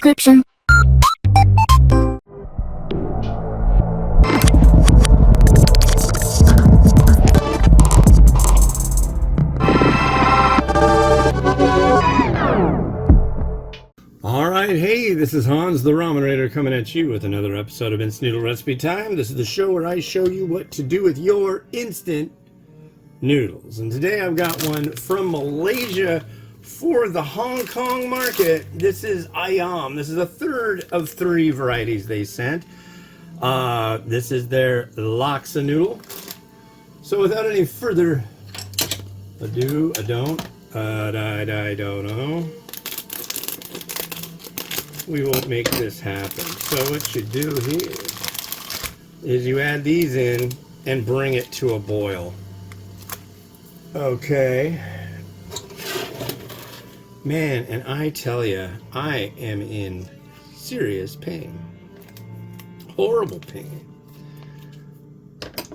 description. Alright, hey, this is Hans the Ramen coming at you with another episode of Instant Noodle Recipe Time. This is the show where I show you what to do with your instant noodles. And today I've got one from Malaysia for the Hong Kong market. This is Ayam. This is a third of 3 varieties they sent. This is their Laksa noodle. So without any further ado, I don't know. We won't make this happen. So what you do here is you add these in and bring it to a boil. Okay. Man, and I tell you, I am in serious pain. Horrible pain.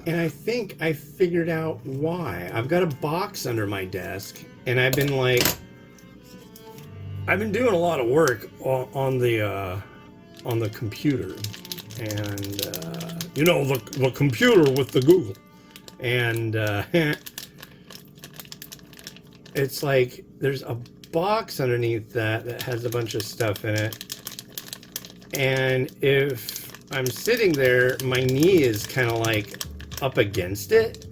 And I think I figured out why. I've got a box under my desk, and I've been doing a lot of work on the computer, and you know, the computer with the Google, and it's like there's a box underneath that has a bunch of stuff in it, and if I'm sitting there, my knee is kind of like up against it,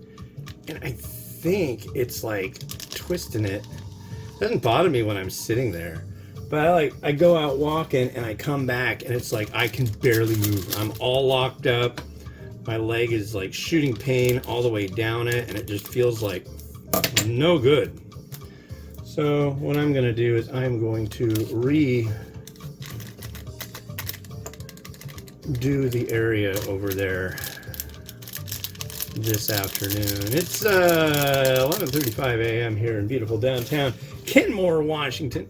and I think it's like twisting it. It doesn't bother me when I'm sitting there, but I go out walking and I come back and it's like I can barely move. I'm all locked up. My leg is like shooting pain all the way down it, and it just feels like no good. So what I'm going to do is I'm going to redo the area over there this afternoon. It's 11:35 a.m. here in beautiful downtown Kenmore, Washington.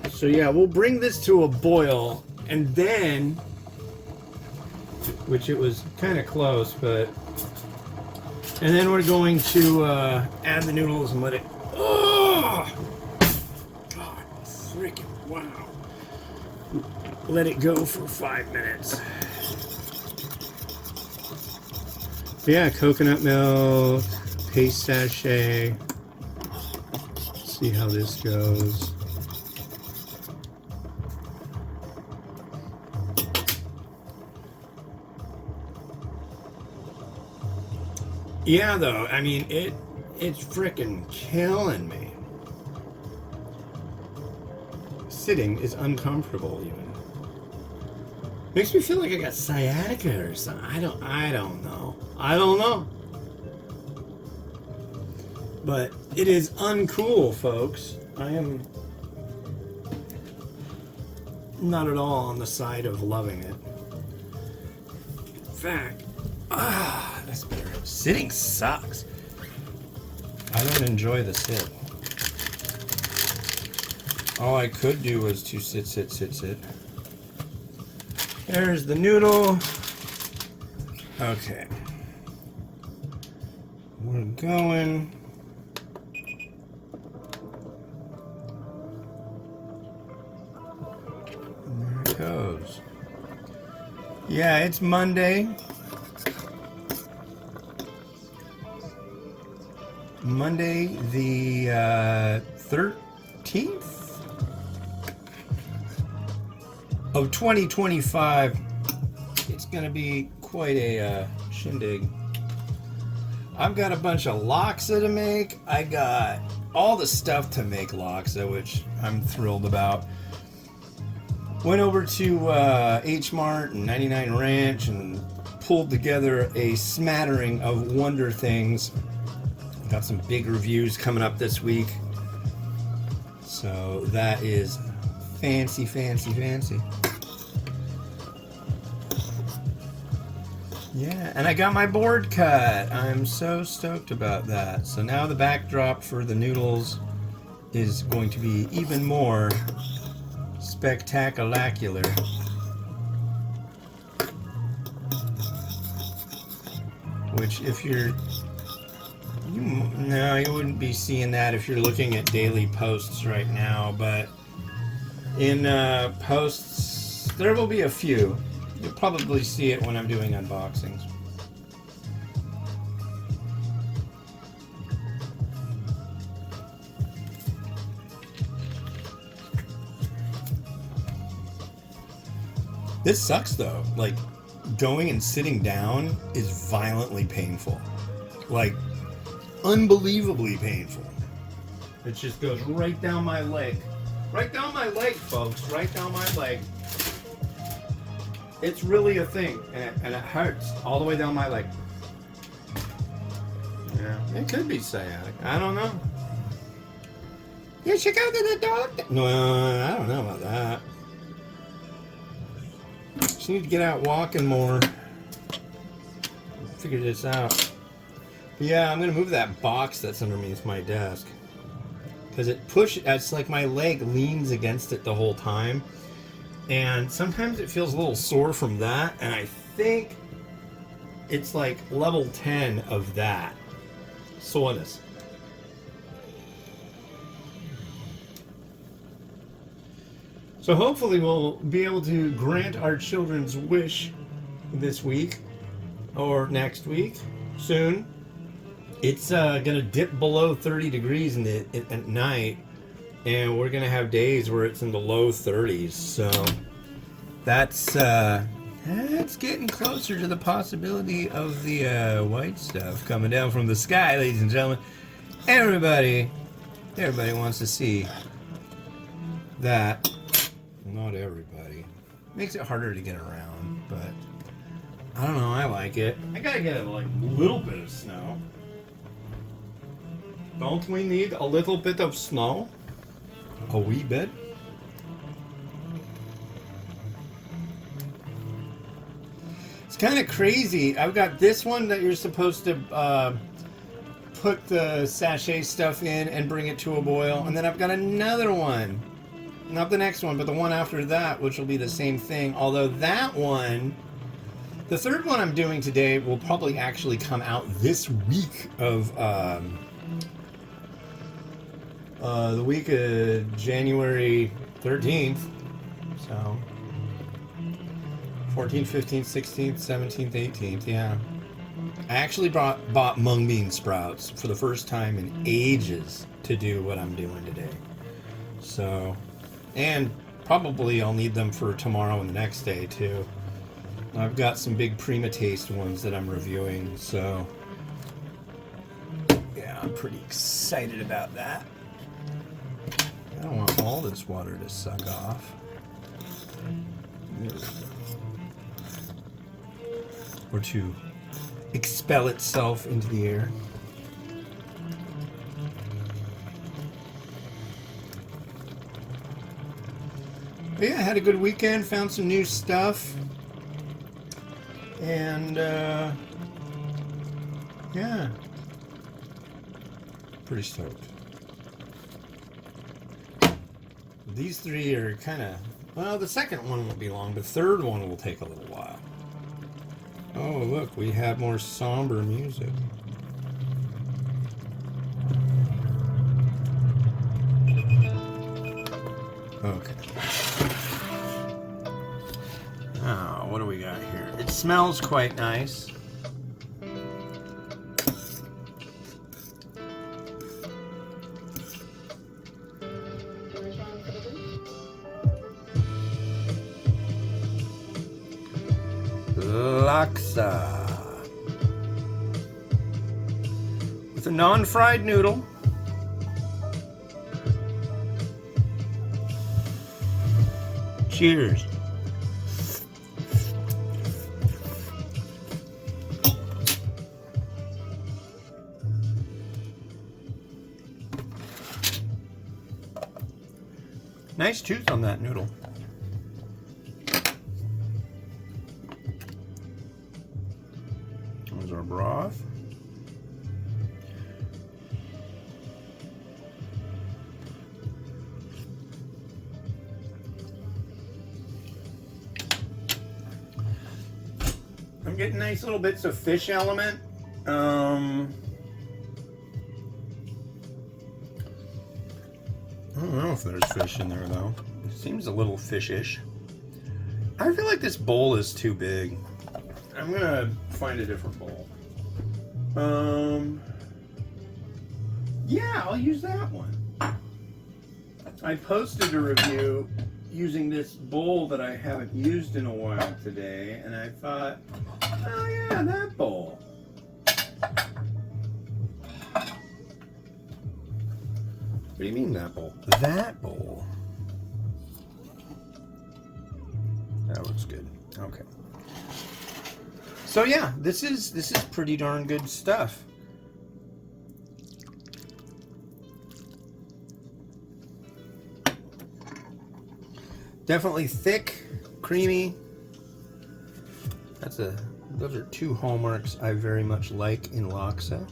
So yeah, we'll bring this to a boil, and then, which it was kind of close, and then we're going to add the noodles and let it, oh, God, freaking wow. Let it go for 5 minutes. Yeah, coconut milk, paste sachet. See how this goes. Yeah, though, I mean, it's freaking killing me. Sitting is uncomfortable, even. Makes me feel like I got sciatica or something. I don't know. But it is uncool, folks. I am not at all on the side of loving it. In fact, that's better. Sitting sucks. I don't enjoy the sit. All I could do was to sit. There's the noodle. Okay. We're going. And there it goes. Yeah, it's Monday. Monday the 13th of 2025. It's gonna be quite a shindig. I've got a bunch of laksa to make. I got all the stuff to make laksa, which I'm thrilled about. Went over to H Mart and 99 Ranch and pulled together a smattering of wonder things. Got some big reviews coming up this week. So that is fancy. Yeah, and I got my board cut. I'm so stoked about that. So now the backdrop for the noodles is going to be even more spectacular. Which, if you're no, you wouldn't be seeing that if you're looking at daily posts right now, but in posts. There will be a few. You'll probably see it when I'm doing unboxings. This sucks though. Like, going and sitting down is violently painful. Like, unbelievably painful. It just goes right down my leg. Right down my leg, folks. Right down my leg. It's really a thing. And it hurts all the way down my leg. Yeah, it could be sciatic. I don't know. You should go to the doctor. No, I don't know about that. Just need to get out walking more. Figure this out. But yeah, I'm gonna move that box that's underneath my desk, because it's like my leg leans against it the whole time, and sometimes it feels a little sore from that, and I think it's like level 10 of that soreness. So hopefully we'll be able to grant our children's wish this week or next week, soon. It's gonna dip below 30 degrees at night, and we're gonna have days where it's in the low 30s. So that's getting closer to the possibility of the white stuff coming down from the sky, ladies and gentlemen. Everybody wants to see that. Not everybody. Makes it harder to get around, but I don't know, I like it. I gotta get like a little bit of snow. Don't we need a little bit of snow? A wee bit? It's kind of crazy. I've got this one that you're supposed to put the sachet stuff in and bring it to a boil, and then I've got another one. Not the next one, but the one after that, which will be the same thing. Although that one, the third one I'm doing today, will probably actually come out this week of the week of January 13th. So 14th, 15th, 16th, 17th, 18th. Yeah. I actually bought mung bean sprouts for the first time in ages to do what I'm doing today. So, and probably I'll need them for tomorrow and the next day too. I've got some big Prima Taste ones that I'm reviewing, so yeah, I'm pretty excited about that. I don't want all this water to suck off. Or to expel itself into the air. But yeah, I had a good weekend, found some new stuff. And yeah, pretty stoked. These three are kind of, well, the second one won't be long, the third one will take a little while. Oh, look, we have more somber music. Okay. Oh, what do we got here? It smells quite nice. Laksa with a non-fried noodle. Cheers. Nice juice on that noodle. There's our broth. I'm getting nice little bits of fish element. I don't know if there's fish in there though. It seems a little fishish. I feel like this bowl is too big. I'm gonna find a different bowl. Yeah, I'll use that one. I posted a review using this bowl that I haven't used in a while today, and I thought, oh yeah, that bowl. What do you mean that bowl? That bowl. That looks good. Okay. So yeah, this is pretty darn good stuff. Definitely thick, creamy. Those are two hallmarks I very much like in laksa.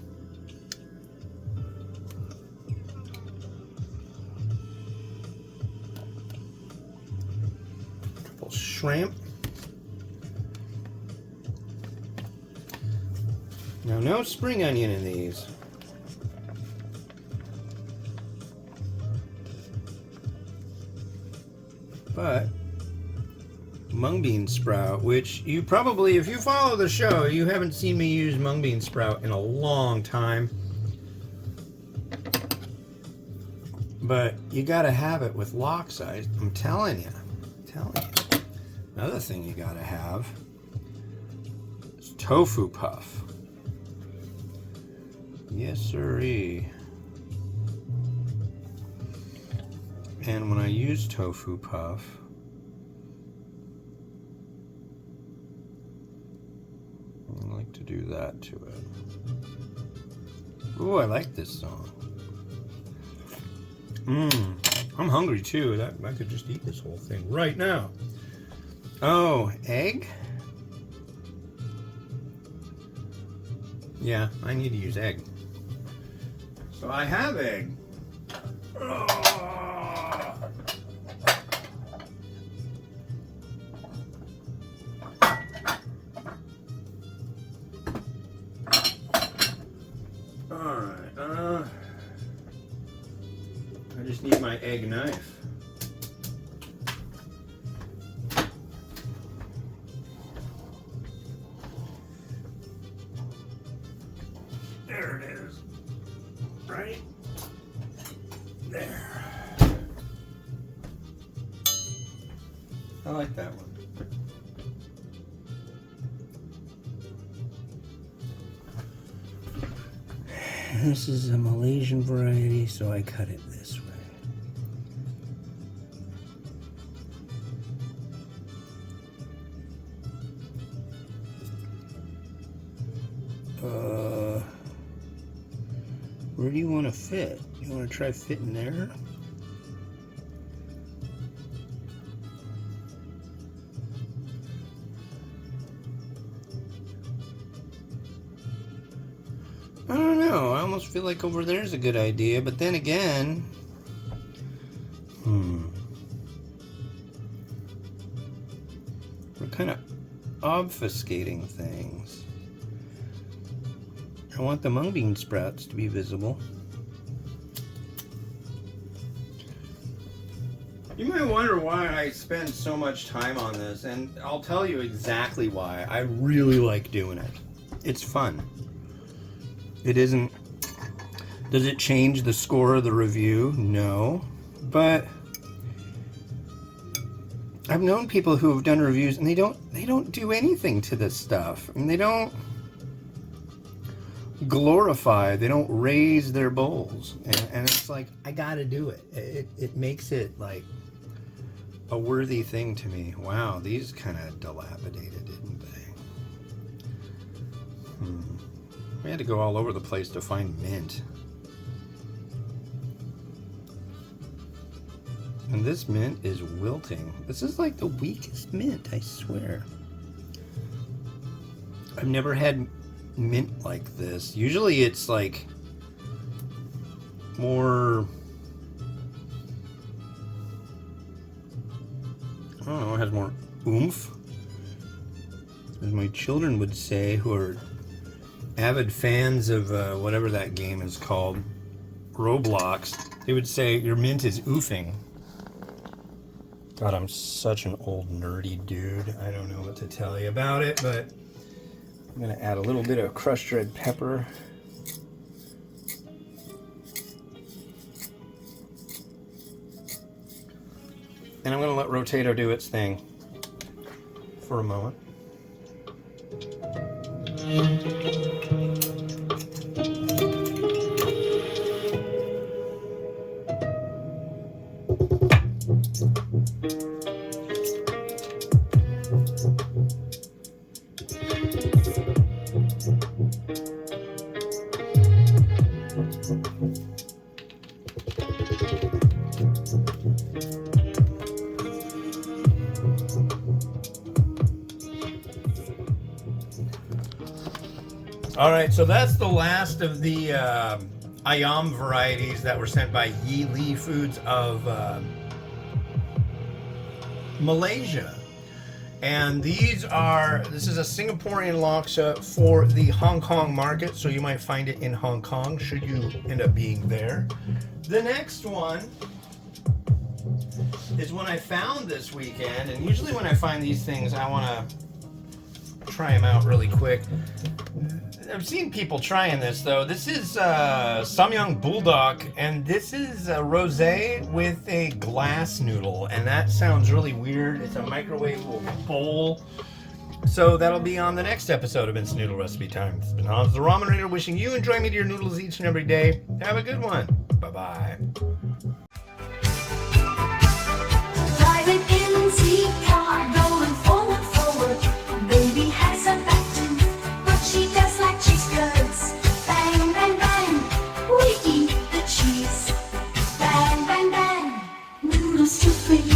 Couple shrimp. Now, no spring onion in these. But mung bean sprout, which you probably, if you follow the show, you haven't seen me use mung bean sprout in a long time. But you gotta have it with laksa. I'm telling you. Another thing you gotta have is tofu puff. Yes, sirree. And when I use tofu puff, I like to do that to it. Ooh, I like this song. I'm hungry too. I could just eat this whole thing right now. Oh, egg? Yeah, I need to use egg. So I have egg. I just need my egg knife. There it is. Right there. I like that one. This is a Malaysian variety, so I cut it this way. Where do you want to fit? You want to try fitting there? I don't know. I almost feel like over there is a good idea, but then again, we're kind of obfuscating things. I want the mung bean sprouts to be visible. You might wonder why I spend so much time on this, and I'll tell you exactly why. I really like doing it. It's fun. It isn't... Does it change the score of the review? No. But I've known people who have done reviews and they don't do anything to this stuff. And they don't glorify, they don't raise their bowls. And it's like, I gotta do it. It makes it like a worthy thing to me. Wow, these kind of dilapidated, didn't they? We had to go all over the place to find mint. And this mint is wilting. This is like the weakest mint, I swear. I've never had mint like this. Usually it's like more, I don't know, it has more oomph, as my children would say, who are avid fans of whatever that game is called, Roblox. They would say your mint is oofing. God, I'm such an old nerdy dude. I don't know what to tell you about it, but I'm gonna add a little bit of crushed red pepper. And I'm gonna let Rotato do its thing for a moment. All right, so that's the last of the Ayam varieties that were sent by Yi Li Foods of Malaysia. And this is a Singaporean laksa for the Hong Kong market, so you might find it in Hong Kong should you end up being there. The next one is one I found this weekend, and usually when I find these things, I want to try them out really quick. I've seen people trying this though. This is Samyang Bulldog, and this is a rosé with a glass noodle, and that sounds really weird. It's a microwavable bowl. So that'll be on the next episode of Instant Noodle Recipe Time. It's been Hans the Ramen Rater wishing you enjoy meat to your noodles each and every day. Have a good one. Bye-bye. Driving in the car, going forward. Baby has a back tooth, but she does like cheese curds. Bang, bang, bang, we eat the cheese. Bang, bang, bang, noodles to free.